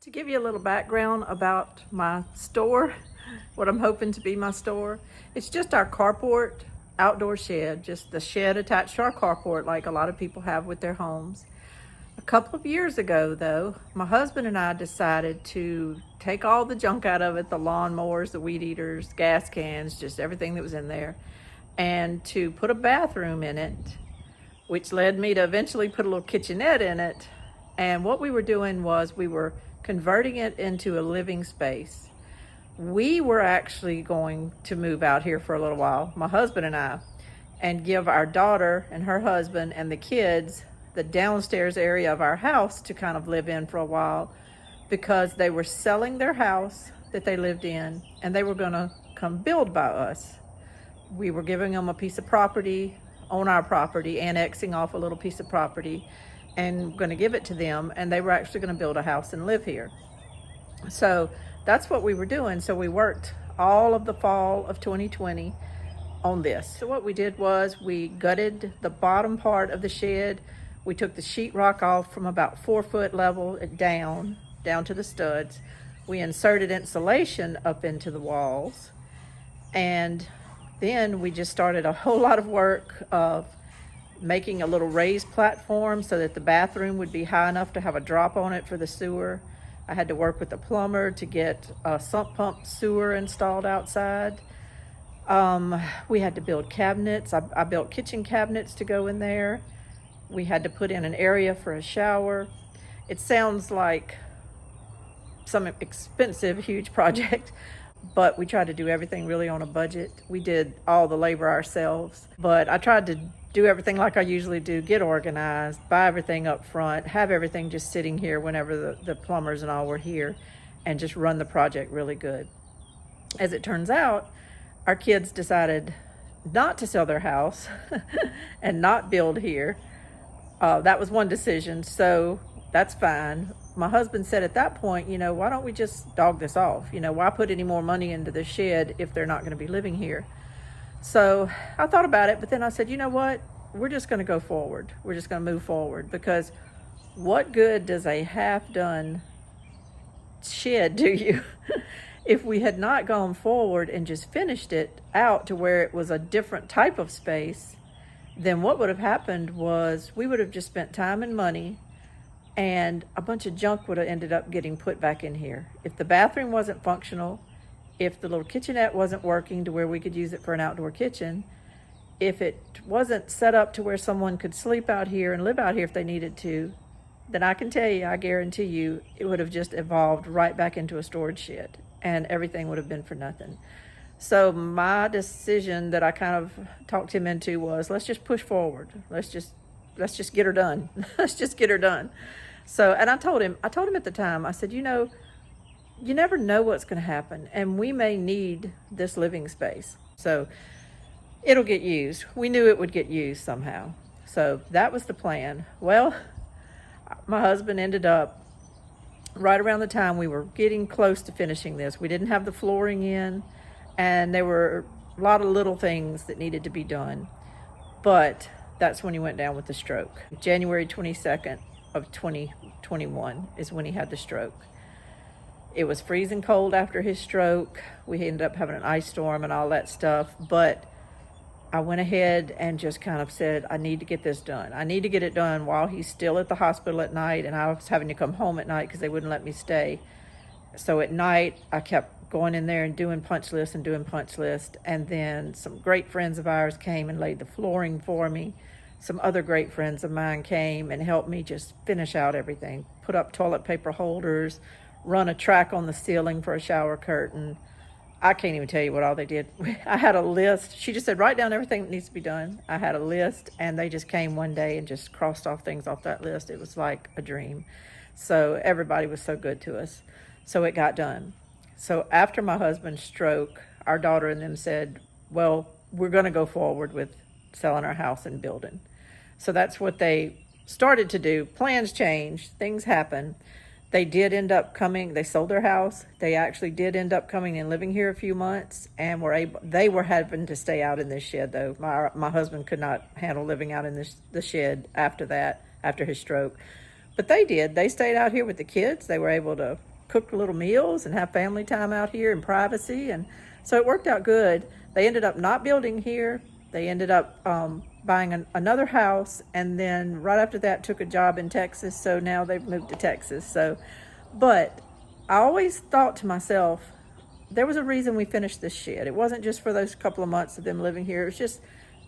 To give you a little background about my store, what I'm hoping to be my store, it's just our carport outdoor shed, just the shed attached to our carport like a lot of people have with their homes. A couple of years ago though, my husband and I decided to take all the junk out of it, the lawnmowers, the weed eaters, gas cans, just everything that was in there, and to put a bathroom in it, which led me to eventually put a little kitchenette in it. And what we were doing was we were converting it into a living space. We were actually going to move out here for a little while, my husband and I, and give our daughter and her husband and the kids the downstairs area of our house to kind of live in for a while, because they were selling their house that they lived in and they were going to come build by us. We were giving them a piece of property on our property, annexing off a little piece of property, and going to give it to them, and they were actually going to build a house and live here. So that's what we were doing. So we worked all of the fall of 2020 on this. So what we did was we gutted the bottom part of the shed. We took the sheetrock off from about 4 foot level down to the studs. We inserted insulation up into the walls, and then we just started a whole lot of work of making a little raised platform so that the bathroom would be high enough to have a drop on it for the sewer. I had to work with the plumber to get a sump pump sewer installed outside. We had to build cabinets. I built kitchen cabinets to go in there. We had to put in an area for a shower. It sounds like some expensive, huge project, but we tried to do everything really on a budget. We did all the labor ourselves, but I tried to do everything like I usually do, get organized, buy everything up front, have everything just sitting here whenever the plumbers and all were here, and just run the project really good. As it turns out, our kids decided not to sell their house and not build here. That was one decision, so that's fine. My husband said at that point, why don't we just dog this off? Why put any more money into the shed if they're not going to be living here? So I thought about it, but then I said, you know what? We're just going to go forward. We're just going to move forward, because what good does a half-done shed do you? If we had not gone forward and just finished it out to where it was a different type of space, then what would have happened was we would have just spent time and money, and a bunch of junk would have ended up getting put back in here. If the bathroom wasn't functional, if the little kitchenette wasn't working to where we could use it for an outdoor kitchen, if it wasn't set up to where someone could sleep out here and live out here if they needed to, then I can tell you, I guarantee you, it would have just evolved right back into a storage shed, and everything would have been for nothing. So my decision that I kind of talked him into was, let's just push forward. Let's just get her done. Let's just get her done. So, and I told him at the time, I said, you never know what's going to happen, and we may need this living space. So it'll get used. We knew it would get used somehow. So that was the plan. Well, my husband ended up, right around the time we were getting close to finishing this, we didn't have the flooring in, and there were a lot of little things that needed to be done. But that's when he went down with the stroke. January 22nd of 2021 is when he had the stroke. It was freezing cold after his stroke. We ended up having an ice storm and all that stuff. But I went ahead and just kind of said, I need to get this done. I need to get it done while he's still at the hospital at night, and I was having to come home at night because they wouldn't let me stay. So at night, I kept going in there and doing punch lists, and then some great friends of ours came and laid the flooring for me. Some other great friends of mine came and helped me just finish out everything, put up toilet paper holders, run a track on the ceiling for a shower curtain. I can't even tell you what all they did. I had a list. She just said, write down everything that needs to be done. I had a list, and they just came one day and just crossed off things off that list. It was like a dream. So everybody was so good to us. So it got done. So after my husband's stroke, our daughter and them said, well, we're going to go forward with selling our house and building. So that's what they started to do. Plans change, things happen. They did end up coming, they sold their house. They actually did end up coming and living here a few months, and they were having to stay out in this shed though. My husband could not handle living out in the shed after that, after his stroke. But they did. They stayed out here with the kids. They were able to cook little meals and have family time out here in privacy. And so it worked out good. They ended up not building here. They ended up buying another house, and then right after that took a job in Texas. So now they've moved to Texas. But I always thought to myself, there was a reason we finished this shed. It wasn't just for those couple of months of them living here. It was just,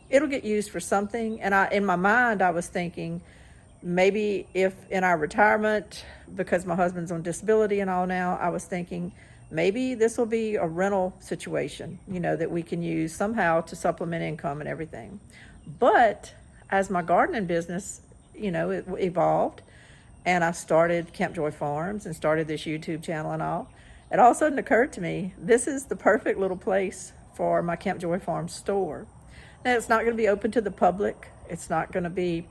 it'll get used for something. And in my mind, I was thinking, maybe if in our retirement, because my husband's on disability and all now, I was thinking maybe this will be a rental situation, that we can use somehow to supplement income and everything. But as my gardening business, it evolved, and I started Camp Joy Farms and started this YouTube channel and all, it all of a sudden occurred to me, this is the perfect little place for my Camp Joy Farms store. Now, it's not going to be open to the public. It's not going to be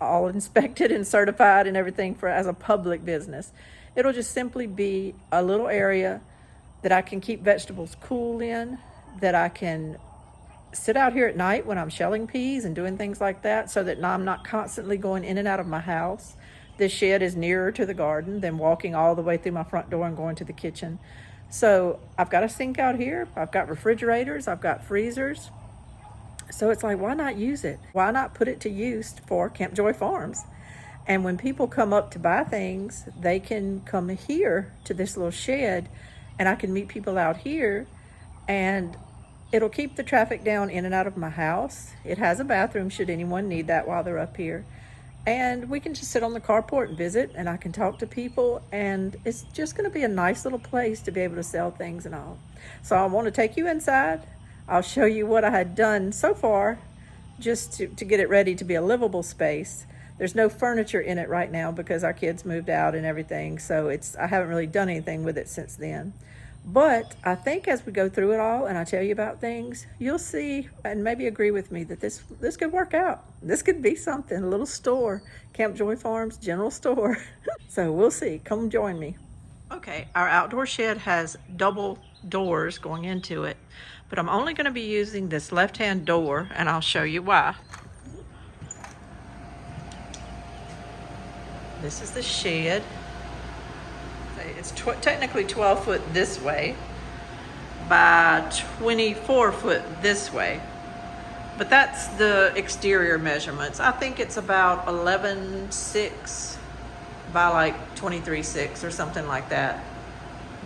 all inspected and certified and everything as a public business. It'll just simply be a little area that I can keep vegetables cool in, that I can sit out here at night when I'm shelling peas and doing things like that, so that I'm not constantly going in and out of my house. This shed is nearer to the garden than walking all the way through my front door and going to the kitchen. So I've got a sink out here. I've got refrigerators. I've got freezers. So it's like, why not use it? Why not put it to use for Camp Joy Farms? And when people come up to buy things, they can come here to this little shed, and I can meet people out here, and it'll keep the traffic down in and out of my house. It has a bathroom should anyone need that while they're up here. And we can just sit on the carport and visit, and I can talk to people, and it's just going to be a nice little place to be able to sell things and all. So I want to take you inside. I'll show you what I had done so far just to get it ready to be a livable space. There's no furniture in it right now because our kids moved out and everything, so I haven't really done anything with it since then. But I think as we go through it all and I tell you about things, you'll see and maybe agree with me that this could work out. This could be something, a little store, Camp Joy Farms general store. So we'll see. Come join me. Okay, our outdoor shed has double doors going into it, but I'm only going to be using this left-hand door, and I'll show you why. This is the shed. It's technically 12 foot this way by 24 foot this way, but that's the exterior measurements. I think it's about 11.6 by like 23.6 or something like that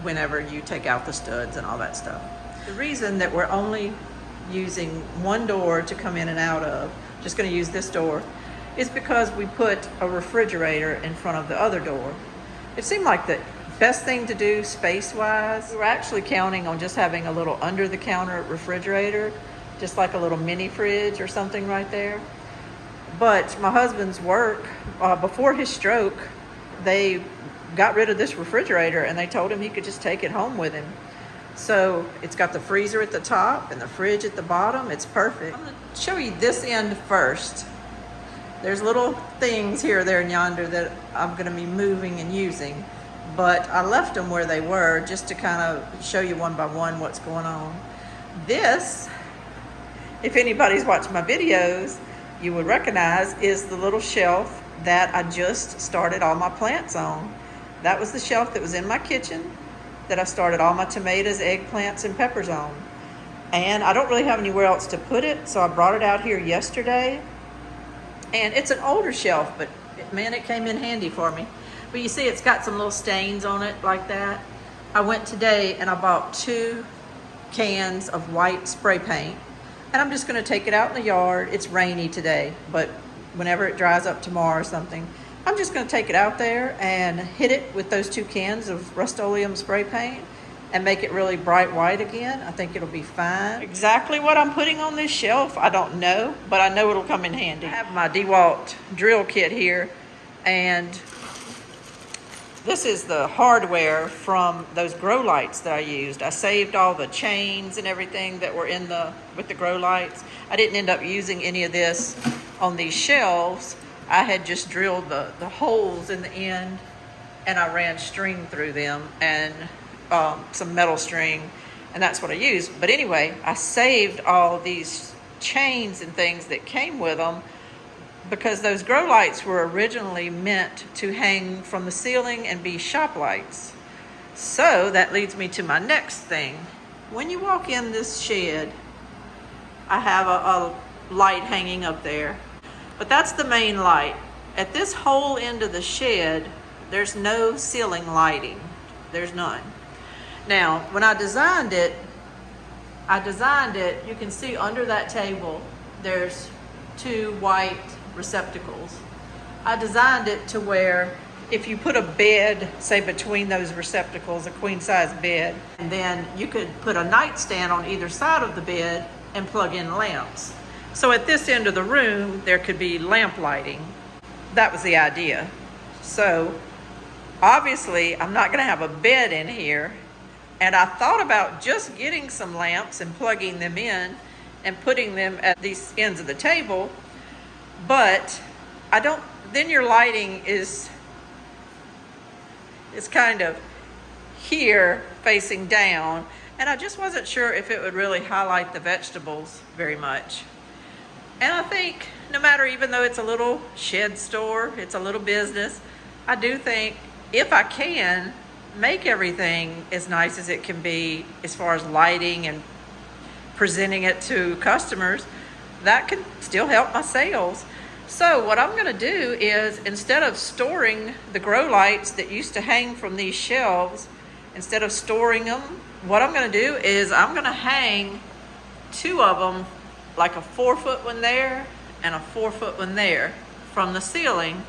whenever you take out the studs and all that stuff. The reason that we're only using one door to come in and out of, just going to use this door, is because we put a refrigerator in front of the other door. It seemed like the best thing to do space-wise. We were actually counting on just having a little under-the-counter refrigerator, just like a little mini fridge or something right there. But my husband's work, before his stroke, they got rid of this refrigerator and they told him he could just take it home with him. So it's got the freezer at the top and the fridge at the bottom. It's perfect. I'm going to show you this end first. There's little things here, there, and yonder that I'm going to be moving and using, but I left them where they were just to kind of show you one by one what's going on. This, if anybody's watched my videos, you would recognize, is the little shelf that I just started all my plants on. That was the shelf that was in my kitchen that I started all my tomatoes, eggplants, and peppers on. And I don't really have anywhere else to put it, so I brought it out here yesterday. And it's an older shelf, but man, it came in handy for me. But you see, it's got some little stains on it like that. I went today and I bought 2 cans of white spray paint, and I'm just going to take it out in the yard. It's rainy today, but whenever it dries up tomorrow or something, I'm just going to take it out there and hit it with those 2 cans of Rust-Oleum spray paint and make it really bright white again. I think it'll be fine. Exactly what I'm putting on this shelf, I don't know, but I know it'll come in handy. I have my DeWalt drill kit here, and this is the hardware from those grow lights that I used. I saved all the chains and everything that were with the grow lights. I didn't end up using any of this on these shelves. I had just drilled the holes in the end and I ran string through them and some metal string, and that's what I used. But anyway, I saved all these chains and things that came with them because those grow lights were originally meant to hang from the ceiling and be shop lights. So that leads me to my next thing. When you walk in this shed, I have a light hanging up there, but that's the main light. At this whole end of the shed, there's no ceiling lighting. There's none. Now, when I designed it, you can see under that table, there's 2 white receptacles. I designed it to where if you put a bed, say between those receptacles, a queen size bed, and then you could put a nightstand on either side of the bed and plug in lamps. So at this end of the room, there could be lamp lighting. That was the idea. So obviously I'm not gonna have a bed in here. And I thought about just getting some lamps and plugging them in and putting them at these ends of the table, but then your lighting is kind of here facing down, and I just wasn't sure if it would really highlight the vegetables very much. And I think no matter, even though it's a little shed store, it's a little business, I do think if I can make everything as nice as it can be as far as lighting and presenting it to customers, that can still help my sales. So what I'm going to do is, instead of storing the grow lights that used to hang from these shelves, instead of storing them, what I'm going to do is I'm going to hang 2 of them, like a 4-foot one there and a 4-foot one there from the ceiling.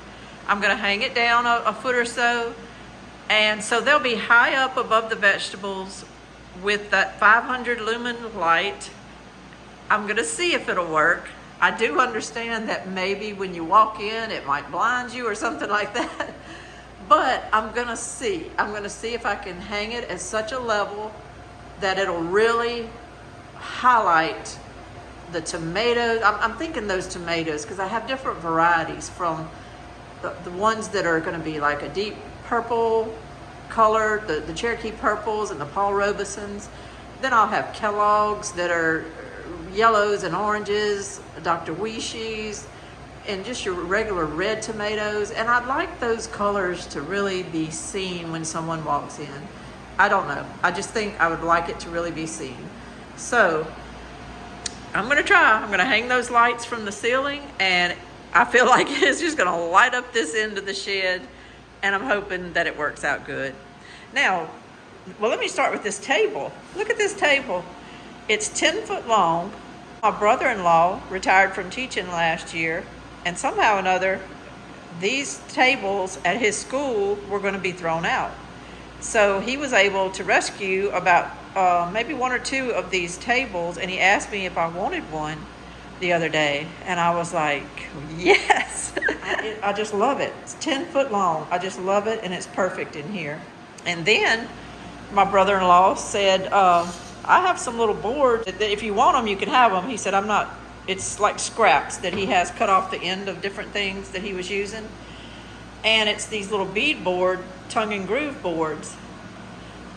I'm going to hang it down a foot or so, and so they'll be high up above the vegetables with that 500 lumen light. I'm going to see if it'll work. I do understand that maybe when you walk in, it might blind you or something like that. But I'm going to see. I'm going to see if I can hang it at such a level that it'll really highlight the tomatoes. I'm thinking those tomatoes, because I have different varieties, from the ones that are going to be like a deep purple color, the Cherokee purples and the Paul Robesons. Then I'll have Kellogg's that are yellows and oranges, Dr. Weeshies, and just your regular red tomatoes. And I'd like those colors to really be seen when someone walks in. I don't know. I just think I would like it to really be seen. So I'm going to try. I'm going to hang those lights from the ceiling, and I feel like it's just going to light up this end of the shed, and I'm hoping that it works out good. Now, well, let me start with this table. Look at this table. It's 10 foot long. My brother-in-law retired from teaching last year, and somehow or another, these tables at his school were going to be thrown out. So he was able to rescue about maybe 1 or 2 of these tables, and he asked me if I wanted one the other day, and I was like, yes. I just love it. It's 10 foot long. I just love it, and it's perfect in here. And then my brother-in-law said, I have some little boards that if you want them, you can have them. He said, it's like scraps that he has cut off the end of different things that he was using. And it's these little bead board, tongue and groove boards.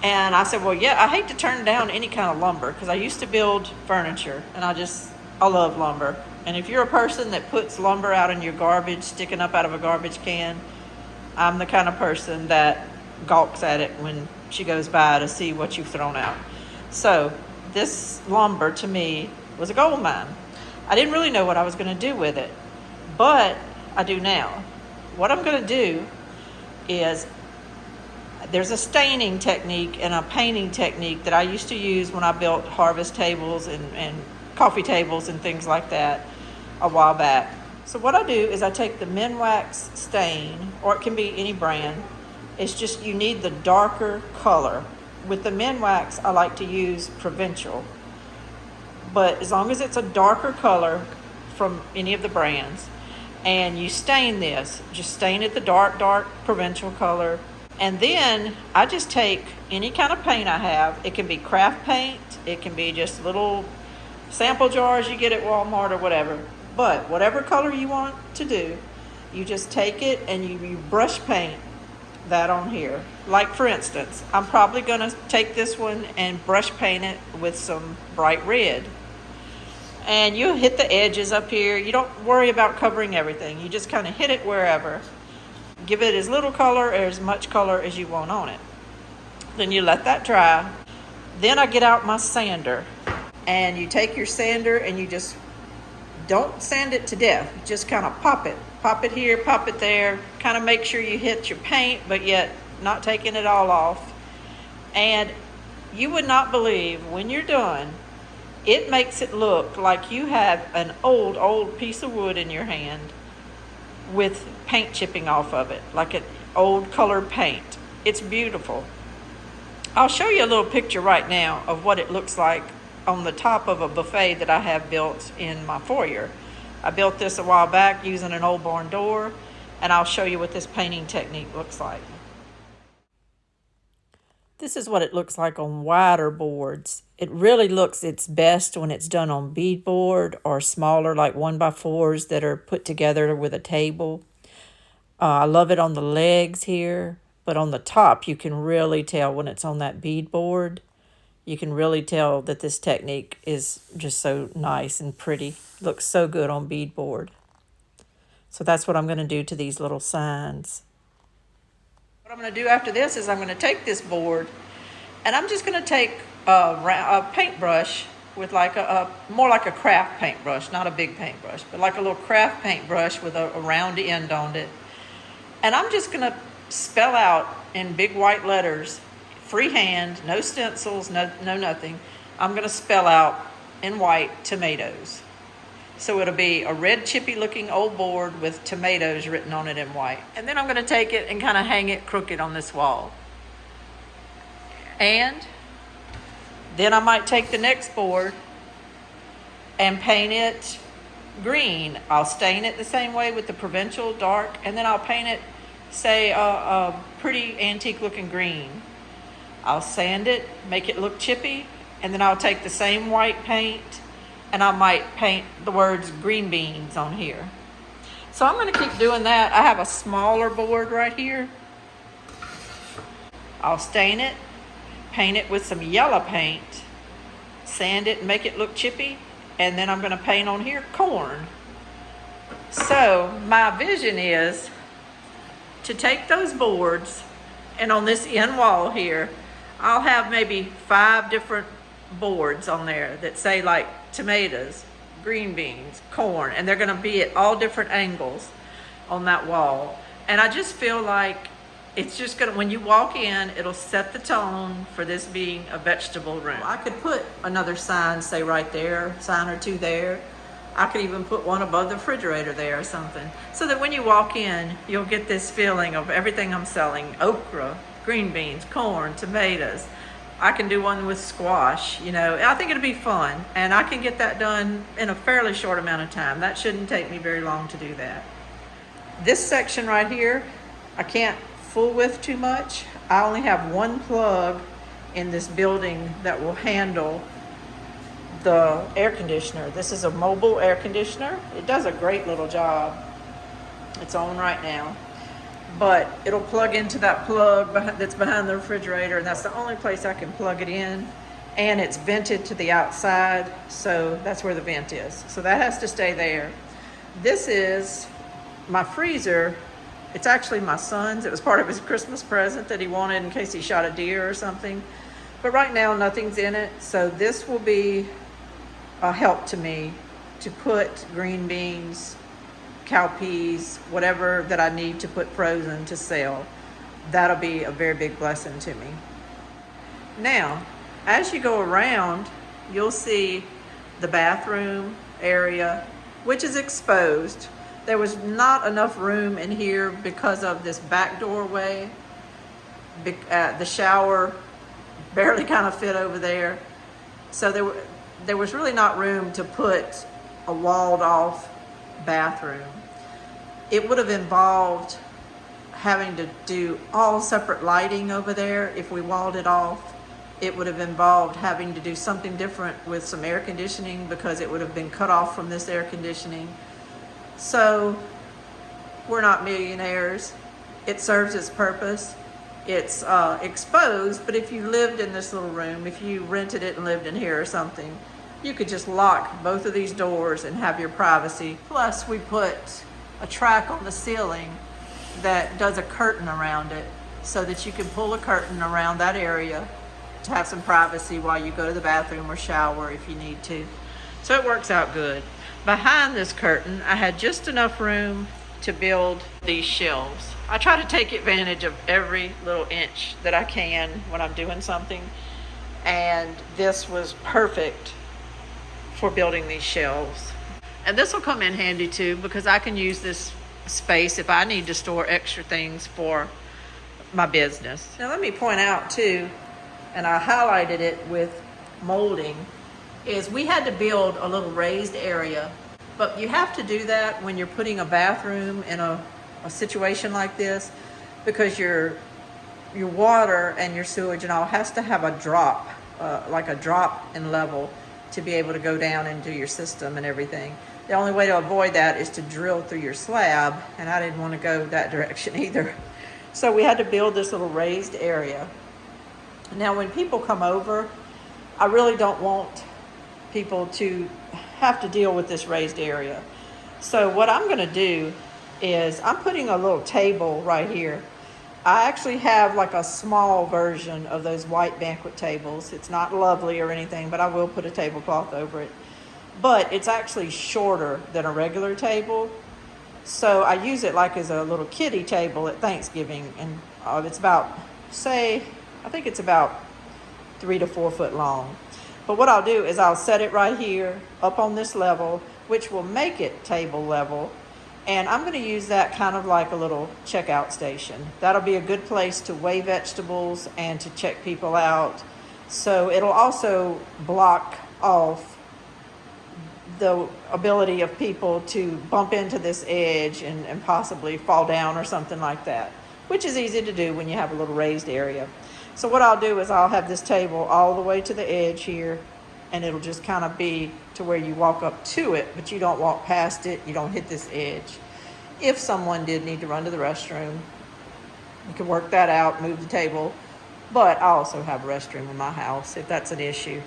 And I said, well, yeah, I hate to turn down any kind of lumber, because I used to build furniture, and I love lumber. And if you're a person that puts lumber out in your garbage, sticking up out of a garbage can, I'm the kind of person that gawks at it when she goes by to see what you've thrown out. So this lumber to me was a gold mine. I didn't really know what I was going to do with it, but I do now. What I'm going to do is, there's a staining technique and a painting technique that I used to use when I built harvest tables and coffee tables and things like that a while back. So what I do is I take the Minwax stain, or it can be any brand. It's just you need the darker color. With the Minwax, I like to use Provincial. But as long as it's a darker color from any of the brands, and you stain this, just stain it the dark Provincial color. And then I just take any kind of paint I have. It can be craft paint. It can be just little sample jars you get at Walmart or whatever. But whatever color you want to do, you just take it and you brush paint that on here. Like for instance, I'm probably gonna take this one and brush paint it with some bright red. And you hit the edges up here. You don't worry about covering everything. You just kind of hit it wherever. Give it as little color or as much color as you want on it. Then you let that dry. Then I get out my sander. And you take your sander and you just don't sand it to death. Just kind of pop it. Pop it here, pop it there. Kind of make sure you hit your paint, but yet not taking it all off. And you would not believe when you're done, it makes it look like you have an old piece of wood in your hand with paint chipping off of it, like an old colored paint. It's beautiful. I'll show you a little picture right now of what it looks like on the top of a buffet that I have built in my foyer. I built this a while back using an old barn door, and I'll show you what this painting technique looks like. This is what it looks like on wider boards. It really looks its best when it's done on beadboard or smaller, like 1x4s that are put together with a table. I love it on the legs here, but on the top you can really tell when it's on that beadboard. You can really tell that this technique is just so nice and pretty. Looks so good on beadboard. So that's what I'm going to do to these little signs. What I'm going to do after this is I'm going to take this board and I'm just going to take a paintbrush with like more like a craft paintbrush, not a big paintbrush, but like a little craft paintbrush with a round end on it. And I'm just going to spell out in big white letters, freehand, no stencils, no nothing. I'm going to spell out in white tomatoes. So it'll be a red chippy looking old board with tomatoes written on it in white. And then I'm going to take it and kind of hang it crooked on this wall. And then I might take the next board and paint it green. I'll stain it the same way with the Provincial dark, and then I'll paint it, say, a pretty antique looking green. I'll sand it, make it look chippy, and then I'll take the same white paint and I might paint the words green beans on here. So I'm going to keep doing that. I have a smaller board right here. I'll stain it, paint it with some yellow paint, sand it and make it look chippy, and then I'm going to paint on here corn. So my vision is to take those boards, and on this end wall here, I'll have maybe 5 different boards on there that say like tomatoes, green beans, corn, and they're going to be at all different angles on that wall. And I just feel like it's just going to, when you walk in, it'll set the tone for this being a vegetable room. I could put another sign, say right there, sign or 2 there. I could even put one above the refrigerator there or something, so that when you walk in, you'll get this feeling of everything I'm selling: okra, green beans, corn, tomatoes. I can do one with squash, you know. I think it'll be fun, and I can get that done in a fairly short amount of time. That shouldn't take me very long to do that. This section right here, I can't fool with too much. I only have 1 plug in this building that will handle the air conditioner. This is a mobile air conditioner. It does a great little job. It's on right now. But it'll plug into that plug that's behind the refrigerator, and that's the only place I can plug it in. And it's vented to the outside, so that's where the vent is. So that has to stay there. This is my freezer. It's actually my son's. It was part of his Christmas present that he wanted in case he shot a deer or something. But right now, nothing's in it, so this will be a help to me to put green beans, cowpeas, whatever that I need to put frozen to sell. That'll be a very big blessing to me. Now, as you go around, you'll see the bathroom area, which is exposed. There was not enough room in here because of this back doorway. The shower barely kind of fit over there. So there was really not room to put a walled off bathroom. It would have involved having to do all separate lighting over there if we walled it off. It would have involved having to do something different with some air conditioning because it would have been cut off from this air conditioning. So we're not millionaires. It serves its purpose. It's exposed, but if you lived in this little room, if you rented it and lived in here or something, you could just lock both of these doors and have your privacy. Plus, we put a track on the ceiling that does a curtain around it so that you can pull a curtain around that area to have some privacy while you go to the bathroom or shower if you need to. So it works out good. Behind this curtain, I had just enough room to build these shelves. I try to take advantage of every little inch that I can when I'm doing something, and this was perfect for building these shelves. And this will come in handy too, because I can use this space if I need to store extra things for my business. Now let me point out too, and I highlighted it with molding, is we had to build a little raised area, but you have to do that when you're putting a bathroom in a situation like this, because your water and your sewage and all has to have a drop, like a drop in level, to be able to go down into your system and everything. The only way to avoid that is to drill through your slab, and I didn't want to go that direction either. So we had to build this little raised area. Now when people come over, I really don't want people to have to deal with this raised area. So what I'm going to do is I'm putting a little table right here. I actually have like a small version of those white banquet tables. It's not lovely or anything, but I will put a tablecloth over it. But it's actually shorter than a regular table. So I use it like as a little kiddie table at Thanksgiving. And it's about, I think it's about 3 to 4 foot long. But what I'll do is I'll set it right here up on this level, which will make it table level. And I'm going to use that kind of like a little checkout station. That'll be a good place to weigh vegetables and to check people out. So it'll also block off the ability of people to bump into this edge and possibly fall down or something like that, which is easy to do when you have a little raised area. So what I'll do is I'll have this table all the way to the edge here, and it'll just kind of be to where you walk up to it, but you don't walk past it, you don't hit this edge. If someone did need to run to the restroom, you can work that out, move the table, but I also have a restroom in my house if that's an issue.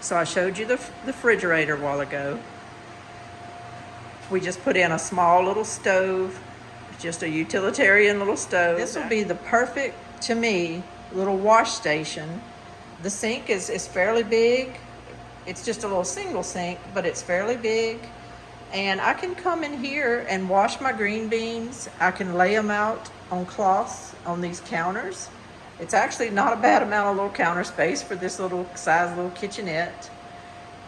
So I showed you the refrigerator a while ago. We just put in a small little stove, just a utilitarian little stove. This will be the perfect, to me, little wash station. The sink is fairly big. It's just a little single sink, but it's fairly big. And I can come in here and wash my green beans. I can lay them out on cloths on these counters. It's actually not a bad amount of little counter space for this little size little kitchenette.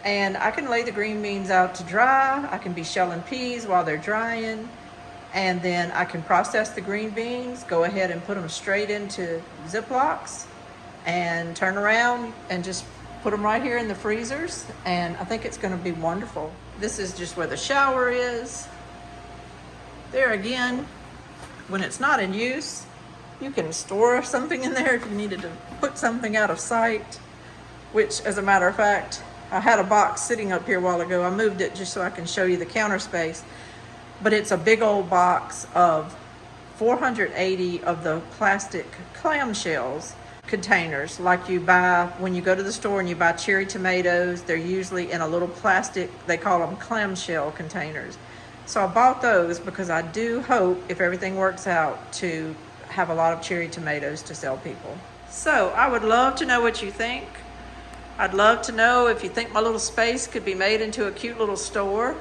And I can lay the green beans out to dry. I can be shelling peas while they're drying. And then I can process the green beans, go ahead and put them straight into Ziplocs and turn around and just put them right here in the freezers. And I think it's going to be wonderful. This is just where the shower is. There again, when it's not in use, you can store something in there if you needed to put something out of sight, which, as a matter of fact, I had a box sitting up here a while ago. I moved it just so I can show you the counter space. But it's a big old box of 480 of the plastic clamshells containers, like you buy when you go to the store and you buy cherry tomatoes. They're usually in a little plastic, they call them clamshell containers. So I bought those because I do hope, if everything works out, to have a lot of cherry tomatoes to sell people. So I would love to know what you think. I'd love to know if you think my little space could be made into a cute little store.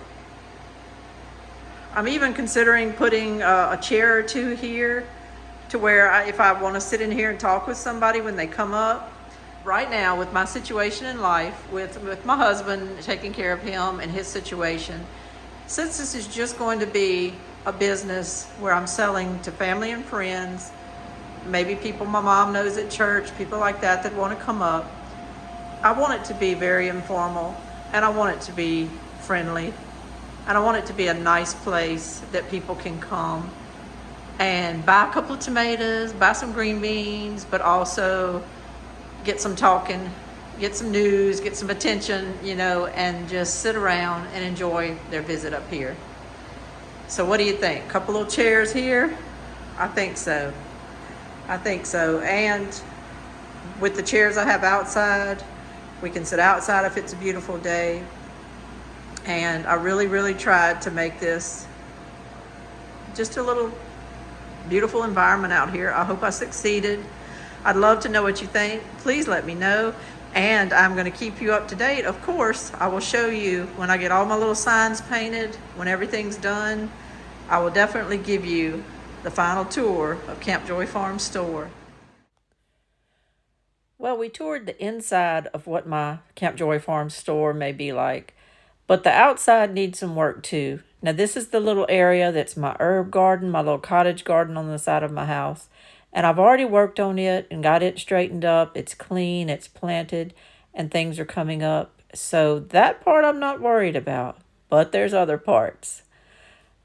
I'm even considering putting a chair or two here to where if I want to sit in here and talk with somebody when they come up. Right now, with my situation in life, with my husband, taking care of him and his situation, since this is just going to be a business where I'm selling to family and friends, maybe people my mom knows at church, people like that want to come up, I want it to be very informal, and I want it to be friendly, and I want it to be a nice place that people can come and buy a couple of tomatoes, buy some green beans, but also get some talking, get some news, get some attention, and just sit around and enjoy their visit up here. So what do you think? Couple little chairs here? I think so. I think so. And with the chairs I have outside, we can sit outside if it's a beautiful day. And I really, really tried to make this just a little beautiful environment out here. I hope I succeeded. I'd love to know what you think. Please let me know. And I'm going to keep you up to date. Of course, I will show you when I get all my little signs painted, when everything's done. I will definitely give you the final tour of Camp Joy Farm store. Well, we toured the inside of what my Camp Joy Farm store may be like, but the outside needs some work too. Now, this is the little area that's my herb garden, my little cottage garden on the side of my house. And I've already worked on it and got it straightened up. It's clean, it's planted, and things are coming up. So that part I'm not worried about, but there's other parts.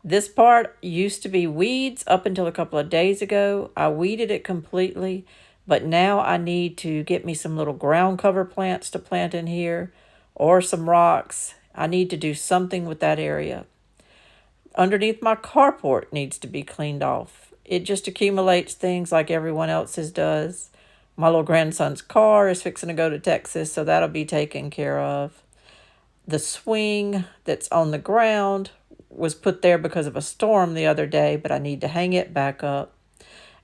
This part used to be weeds up until a couple of days ago. I weeded it completely, but now I need to get me some little ground cover plants to plant in here or some rocks. I need to do something with that area. Underneath my carport needs to be cleaned off. It just accumulates things like everyone else's does. My little grandson's car is fixing to go to Texas, so that'll be taken care of. The swing that's on the ground was put there because of a storm the other day, but I need to hang it back up.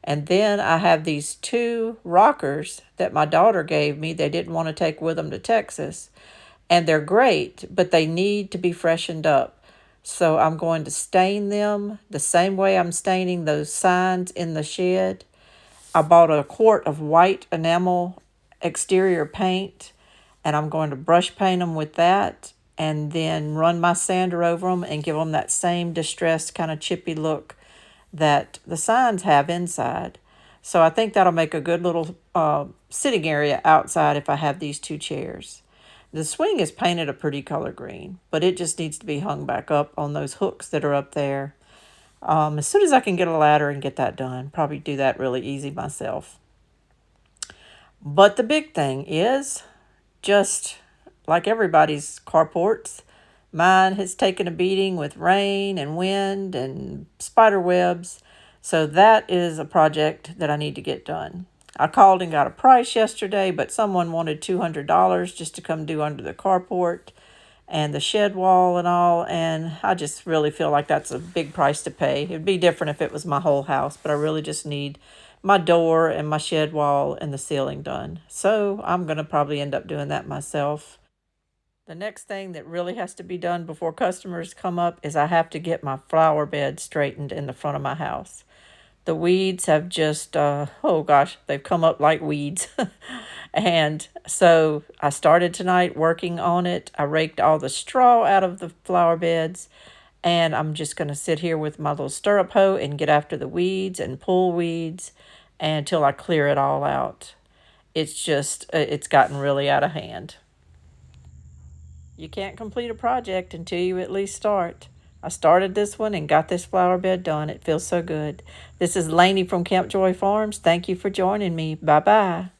And then I have these 2 rockers that my daughter gave me. They didn't want to take with them to Texas. And they're great, but they need to be freshened up. So I'm going to stain them the same way I'm staining those signs in the shed. I bought a quart of white enamel exterior paint, and I'm going to brush paint them with that and then run my sander over them and give them that same distressed kind of chippy look that the signs have inside. So I think that'll make a good little sitting area outside if I have these 2 chairs. The swing is painted a pretty color green, but it just needs to be hung back up on those hooks that are up there. As soon as I can get a ladder and get that done, probably do that really easy myself. But the big thing is, just like everybody's carports, mine has taken a beating with rain and wind and spider webs. So that is a project that I need to get done. I called and got a price yesterday, but someone wanted $200 just to come do under the carport and the shed wall and all. And I just really feel like that's a big price to pay. It'd be different if it was my whole house, but I really just need my door and my shed wall and the ceiling done. So I'm going to probably end up doing that myself. The next thing that really has to be done before customers come up is I have to get my flower bed straightened in the front of my house. The weeds have just, oh gosh, they've come up like weeds. And so I started tonight working on it. I raked all the straw out of the flower beds. And I'm just going to sit here with my little stirrup hoe and get after the weeds and pull weeds until I clear it all out. It's just, it's gotten really out of hand. You can't complete a project until you at least start. I started this one and got this flower bed done. It feels so good. This is Lainey from Camp Joy Farms. Thank you for joining me. Bye-bye.